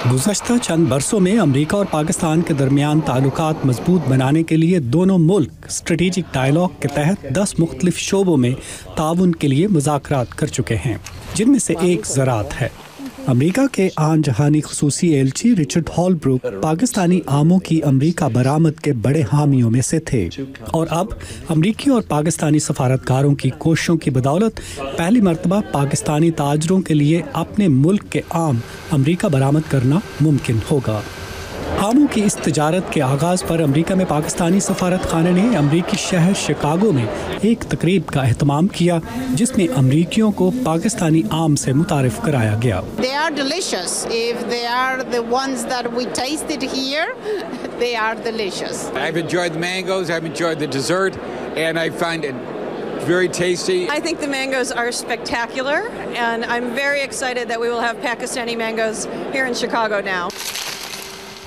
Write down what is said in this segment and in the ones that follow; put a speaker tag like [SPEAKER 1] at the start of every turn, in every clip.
[SPEAKER 1] गुज़श्ता चंद बरसों में अमरीका और पाकिस्तान के दरमियान ताल्लुकात मजबूत बनाने के लिए दोनों मुल्क स्ट्रेटेजिक डायलॉग के तहत 10 मुख्तलिफ शोबों में ताउन के लिए मुज़ाकरात कर चुके हैं, जिनमें से एक ज़राअत है। अमरीका के आन जहानी खसूसी एलची रिचर्ड हॉलब्रुक पाकिस्तानी आमों की अमरीका बरामद के बड़े हामियों में से थे, और अब अमरीकी और पाकिस्तानी सफारतकारों की कोशिशों की बदौलत पहली मरतबा पाकिस्तानी ताजरों के लिए अपने मुल्क के आम अमरीका बरामद करना मुमकिन होगा। आमों की इस तजारत के आगाज़ पर अमरीका में पाकिस्तानी सफारत खाने ने अमरीकी शहर शिकागो में एक तकरीब का एहतमाम किया, जिसमें अमरीकियों को पाकिस्तानी आम से मुतारिफ कराया गया।
[SPEAKER 2] They are delicious. If they are the ones that we tasted here, they are delicious.
[SPEAKER 3] I've enjoyed the mangoes, I've enjoyed the dessert, and I find it very tasty.
[SPEAKER 4] I think the mangoes are spectacular, and I'm very excited that we will have Pakistani mangoes here in Chicago now.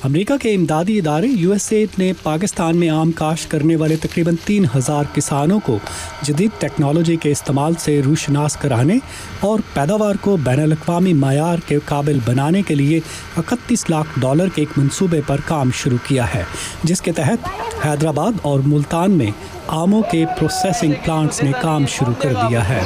[SPEAKER 1] America के इमदादी इदारे USAID ने पाकिस्तान में आम काश्त करने वाले तकरीबन 3000 किसानों को जदीद टेक्नोलॉजी के इस्तेमाल से रूशनास कराने और पैदावार को बैनुल-अक़वामी मायार के काबिल बनाने के लिए $31 लाख के एक मंसूबे पर काम शुरू किया है, जिसके तहत हैदराबाद और मुल्तान में आमों के प्रोसेसिंग प्लांट्स ने काम शुरू कर दिया है।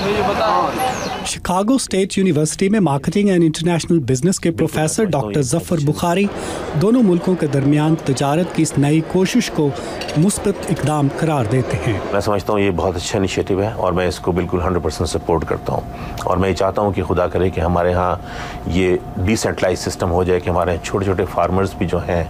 [SPEAKER 1] शिकागो स्टेट यूनिवर्सिटी में मार्केटिंग एंड इंटरनेशनल बिजनेस के प्रोफेसर डॉक्टर जफर बुखारी दोनों मुल्कों के दरमियान तजारत की इस नई कोशिश को मुस्बत इकदाम करार देते हैं।
[SPEAKER 5] मैं समझता हूँ ये बहुत अच्छा इनिशिएटिव है और मैं इसको बिल्कुल 100% सपोर्ट करता हूँ, और मैं ये चाहता हूँ कि खुदा करे कि हमारे यहाँ ये डिसेंट्रलाइज सिस्टम हो जाए कि हमारे छोटे छोटे फार्मर्स भी जो हैं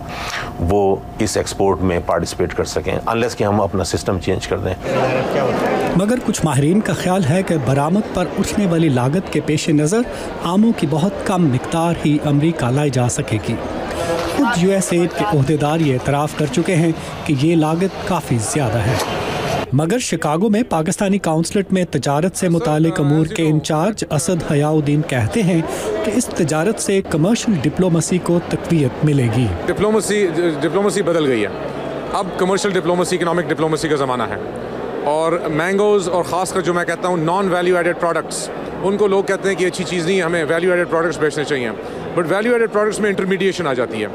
[SPEAKER 5] वो इस एक्सपोर्ट में पार्टिसिपेट कर सकें, अनलेस कि हम अपना सिस्टम चेंज कर दें।
[SPEAKER 1] मगर कुछ माहिरीन का ख्याल है कि बरामद पर उठने वाली लागत के पेश नज़र आमों की बहुत कम मिकदार ही अमरीका लाई जा सकेगी। खुद यूएसएड के ओहदेदार ये एतराफ़ कर चुके हैं कि ये लागत काफ़ी ज़्यादा है। मगर शिकागो में पाकिस्तानी काउंसलेट में तजारत से मुतालिक अमूर के इंचार्ज असद हयाउद्दीन कहते हैं कि इस तजारत से कमर्शियल डिप्लोमेसी को तक़वियत मिलेगी।
[SPEAKER 6] डिप्लोमेसी बदल गई है, अब कमर्शियल डिप्लोमेसी, इकोनॉमिक डिप्लोमेसी का ज़माना है, और मैंगोज़ और ख़ासकर जो मैं कहता हूँ नॉन वैल्यू एडेड प्रोडक्ट्स, उनको लोग कहते हैं कि अच्छी चीज़ नहीं है, हमें वैल्यू एडेड प्रोडक्ट्स बेचने चाहिए, बट वैल्यू एडेड प्रोडक्ट्स में इंटरमीडिएशन आ जाती है,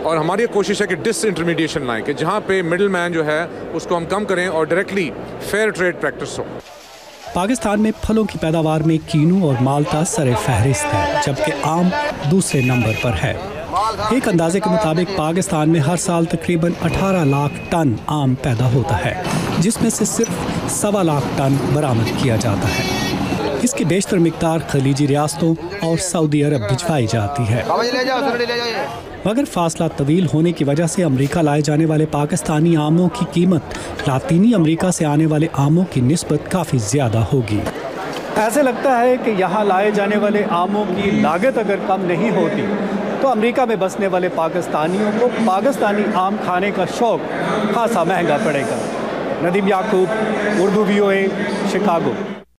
[SPEAKER 6] और हमारी कोशिश है कि डिस इंटरमीडिएशन लाएँ, कि जहाँ पे मिडिल मैन जो है उसको हम कम करें और डायरेक्टली फेयर ट्रेड प्रैक्टिस हो।
[SPEAKER 1] पाकिस्तान में फलों की पैदावार में कीनू और माल्टा सरे फहरिस्त है, जबकि आम दूसरे नंबर पर है। एक अंदाजे के मुताबिक पाकिस्तान में हर साल तकरीबन 18 लाख टन आम पैदा होता है, जिसमें से सिर्फ 1.25 लाख टन बरामद किया जाता है। इसकी बेशतर मिकदार खलीजी रियासतों और सऊदी अरब भिजवाई जाती है। मगर फासला तवील होने की वजह से अमरीका लाए जाने वाले पाकिस्तानी आमों की कीमत लातीनी अमरीका से आने वाले आमों की निस्बत काफ़ी ज़्यादा होगी। ऐसे लगता है कि यहाँ लाए जाने वाले आमों की लागत अगर कम नहीं होती तो अमेरिका में बसने वाले पाकिस्तानियों को पाकिस्तानी आम खाने का शौक़ खासा महंगा पड़ेगा। नदीम याकूब, उर्दू VOA, शिकागो।